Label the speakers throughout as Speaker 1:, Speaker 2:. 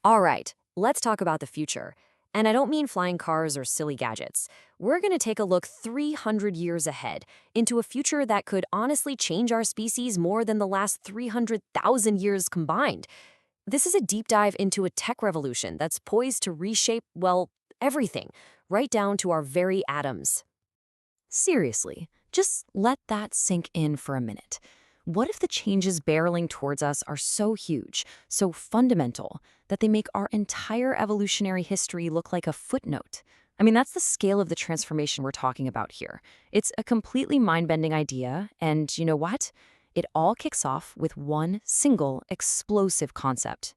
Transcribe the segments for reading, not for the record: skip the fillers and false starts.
Speaker 1: All right, let's talk about the future. And I don't mean flying cars or silly gadgets. We're going to take a look 300 years ahead into a future that could honestly change our species more than the last 300,000 years combined. This is a deep dive into a tech revolution that's poised to reshape, well, everything, right down to our very atoms. Seriously, just let that sink in for a minute. What if the changes barreling towards us are so huge, so fundamental, that they make our entire evolutionary history look like a footnote? I mean, that's the scale of the transformation we're talking about here. It's a completely mind-bending idea, and you know what? It all kicks off with one single explosive concept.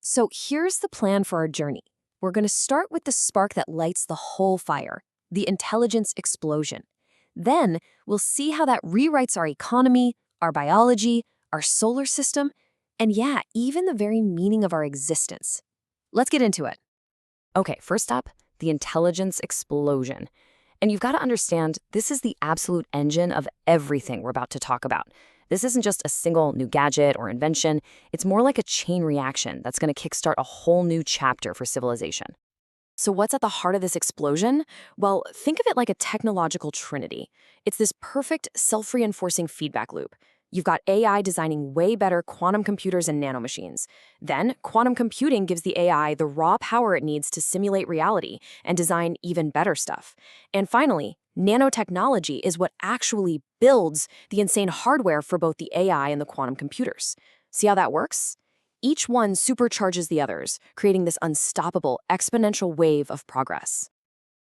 Speaker 1: So here's the plan for our journey. We're going to start with the spark that lights the whole fire, the intelligence explosion. Then we'll see how that rewrites our economy, our biology, our solar system, and yeah, even the very meaning of our existence. Let's get into it. Okay, first up, the intelligence explosion. And you've got to understand, this is the absolute engine of everything we're about to talk about. This isn't just a single new gadget or invention. It's more like a chain reaction that's going to kickstart a whole new chapter for civilization. So what's at the heart of this explosion? Well, think of it like a technological trinity. It's this perfect self-reinforcing feedback loop. You've got AI designing way better quantum computers and nanomachines. Then, quantum computing gives the AI the raw power it needs to simulate reality and design even better stuff. And finally, nanotechnology is what actually builds the insane hardware for both the AI and the quantum computers. See how that works? Each one supercharges the others, creating this unstoppable, exponential wave of progress.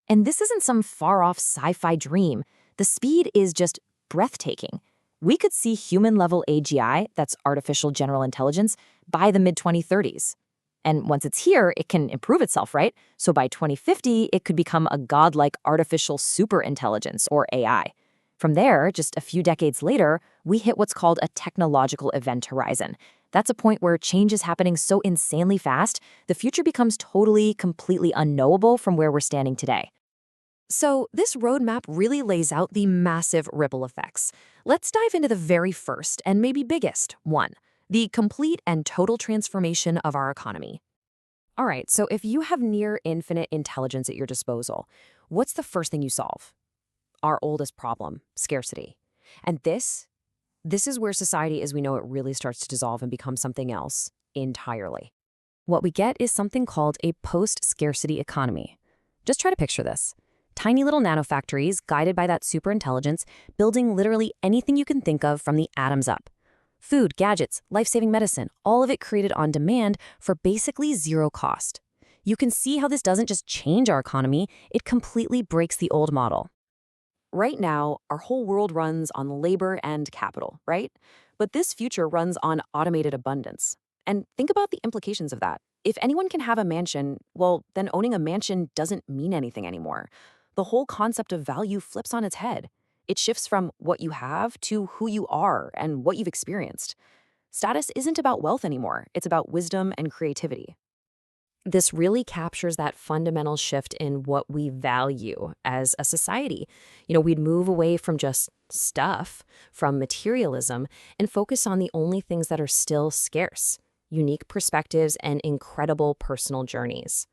Speaker 1: And this isn't some far-off sci-fi dream. The speed is just breathtaking. We could see human-level AGI, that's artificial general intelligence, by the mid-2030s. And once it's here, it can improve itself, right? So by 2050, it could become a godlike artificial superintelligence, or AI. From there, just a few decades later, we hit what's called a technological event horizon. That's a point where change is happening so insanely fast, the future becomes totally, completely unknowable from where we're standing today. So this roadmap really lays out the massive ripple effects. Let's dive into the very first and maybe biggest one, the complete and total transformation of our economy. All right, so if you have near infinite intelligence at your disposal, what's the first thing you solve? Our oldest problem, scarcity. And this is where society as we know it really starts to dissolve and become something else entirely. What we get is something called a post-scarcity economy. Just try to picture this. Tiny little nanofactories guided by that superintelligence, building literally anything you can think of from the atoms up. Food, gadgets, life-saving medicine, all of it created on demand for basically zero cost. You can see how this doesn't just change our economy, it completely breaks the old model. Right now, our whole world runs on labor and capital, right? But this future runs on automated abundance. And think about the implications of that. If anyone can have a mansion, well, then owning a mansion doesn't mean anything anymore. The whole concept of value flips on its head. It shifts from what you have to who you are and what you've experienced. Status isn't about wealth anymore. It's about wisdom and creativity. This really captures that fundamental shift in what we value as a society. We'd move away from just stuff, from materialism, and focus on the only things that are still scarce, unique perspectives and incredible personal journeys.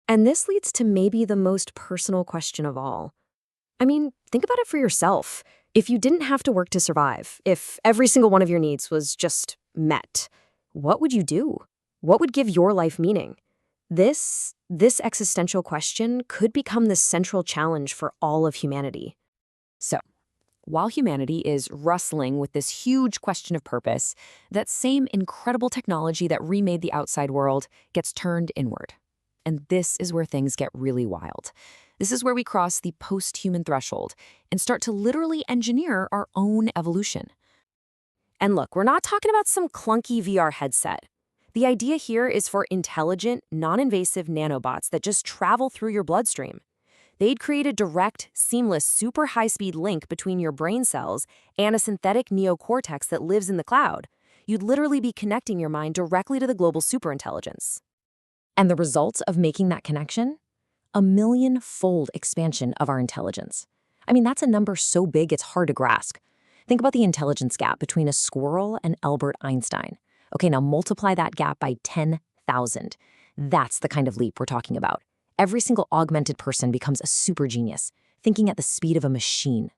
Speaker 1: And this leads to maybe the most personal question of all. I mean, think about it for yourself. If you didn't have to work to survive, if every single one of your needs was just met, what would you do? What would give your life meaning? This existential question could become the central challenge for all of humanity. So, while humanity is wrestling with this huge question of purpose, that same incredible technology that remade the outside world gets turned inward. And this is where things get really wild. This is where we cross the post-human threshold and start to literally engineer our own evolution. And look, we're not talking about some clunky VR headset. The idea here is for intelligent, non-invasive nanobots that just travel through your bloodstream. They'd create a direct, seamless, super high-speed link between your brain cells and a synthetic neocortex that lives in the cloud. You'd literally be connecting your mind directly to the global superintelligence. And the result of making that connection? A million-fold expansion of our intelligence. I mean, that's a number so big it's hard to grasp. Think about the intelligence gap between a squirrel and Albert Einstein. Okay, now multiply that gap by 10,000. 1,000. That's the kind of leap we're talking about. Every single augmented person becomes a super genius, thinking at the speed of a machine.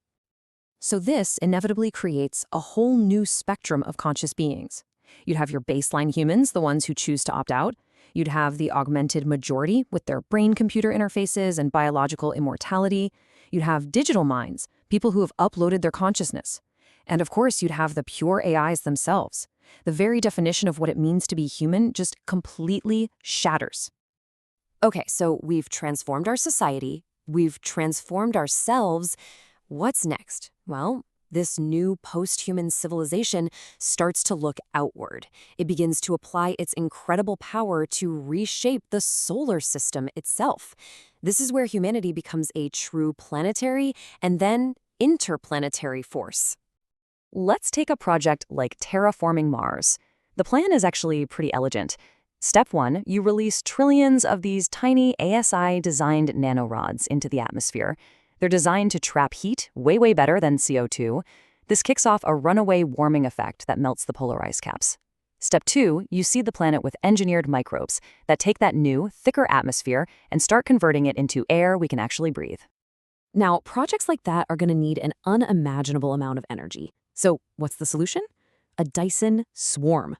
Speaker 1: So this inevitably creates a whole new spectrum of conscious beings. You'd have your baseline humans, the ones who choose to opt out. You'd have the augmented majority with their brain-computer interfaces and biological immortality. You'd have digital minds, people who have uploaded their consciousness. And of course, you'd have the pure AIs themselves. The very definition of what it means to be human just completely shatters. Okay, so we've transformed our society, we've transformed ourselves. What's next? Well, this new post-human civilization starts to look outward. It begins to apply its incredible power to reshape the solar system itself. This is where humanity becomes a true planetary and then interplanetary force. Let's take a project like terraforming Mars. The plan is actually pretty elegant. Step 1, you release trillions of these tiny ASI-designed nanorods into the atmosphere. They're designed to trap heat way better than CO2. This kicks off a runaway warming effect that melts the polar ice caps. Step 2, you seed the planet with engineered microbes that take that new, thicker atmosphere and start converting it into air we can actually breathe. Now, projects like that are going to need an unimaginable amount of energy. So what's the solution? A Dyson swarm.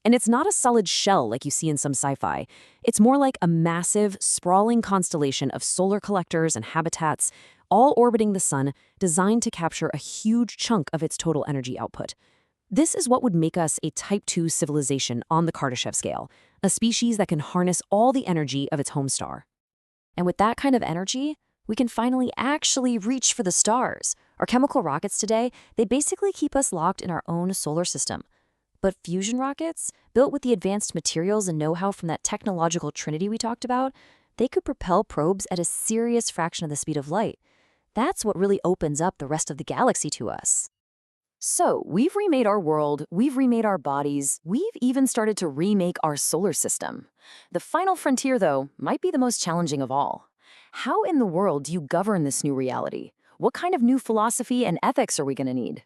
Speaker 1: And it's not a solid shell like you see in some sci-fi. It's more like a massive, sprawling constellation of solar collectors and habitats, all orbiting the sun, designed to capture a huge chunk of its total energy output. This is what would make us a Type 2 civilization on the Kardashev scale, a species that can harness all the energy of its home star. And with that kind of energy, we can finally actually reach for the stars. Our chemical rockets today, they basically keep us locked in our own solar system. But fusion rockets, built with the advanced materials and know-how from that technological trinity we talked about, they could propel probes at a serious fraction of the speed of light. That's what really opens up the rest of the galaxy to us. So, we've remade our world, we've remade our bodies, we've even started to remake our solar system. The final frontier, though, might be the most challenging of all. How in the world do you govern this new reality? What kind of new philosophy and ethics are we going to need?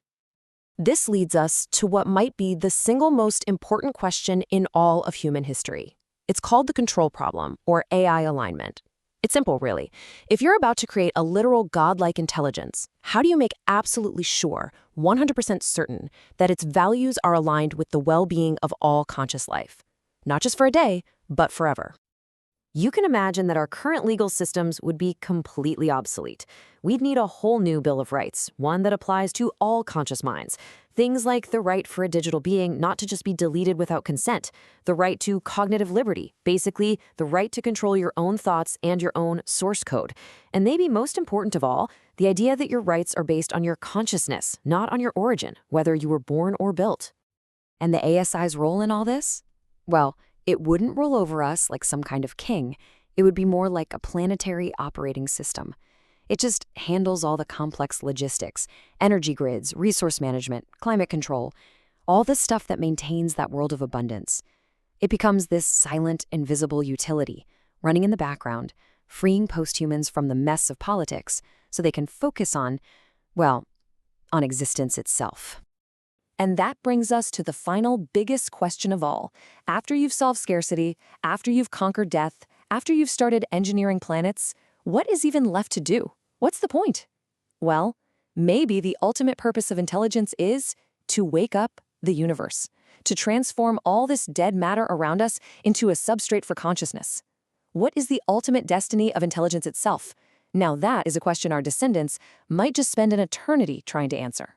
Speaker 1: This leads us to what might be the single most important question in all of human history. It's called the control problem, or AI alignment. It's simple, really. If you're about to create a literal godlike intelligence, how do you make absolutely sure, 100% certain, that its values are aligned with the well-being of all conscious life? Not just for a day, but forever. You can imagine that our current legal systems would be completely obsolete. We'd need a whole new Bill of Rights, one that applies to all conscious minds. Things like the right for a digital being not to just be deleted without consent, the right to cognitive liberty, basically the right to control your own thoughts and your own source code. And maybe most important of all, the idea that your rights are based on your consciousness, not on your origin, whether you were born or built. And the ASI's role in all this? Well, it wouldn't rule over us like some kind of king. It would be more like a planetary operating system. It just handles all the complex logistics, energy grids, resource management, climate control, all the stuff that maintains that world of abundance. It becomes this silent, invisible utility, running in the background, freeing posthumans from the mess of politics so they can focus on, well, on existence itself. And that brings us to the final biggest question of all. After you've solved scarcity, after you've conquered death, after you've started engineering planets, what is even left to do? What's the point? Well, maybe the ultimate purpose of intelligence is to wake up the universe, to transform all this dead matter around us into a substrate for consciousness. What is the ultimate destiny of intelligence itself? Now that is a question our descendants might just spend an eternity trying to answer.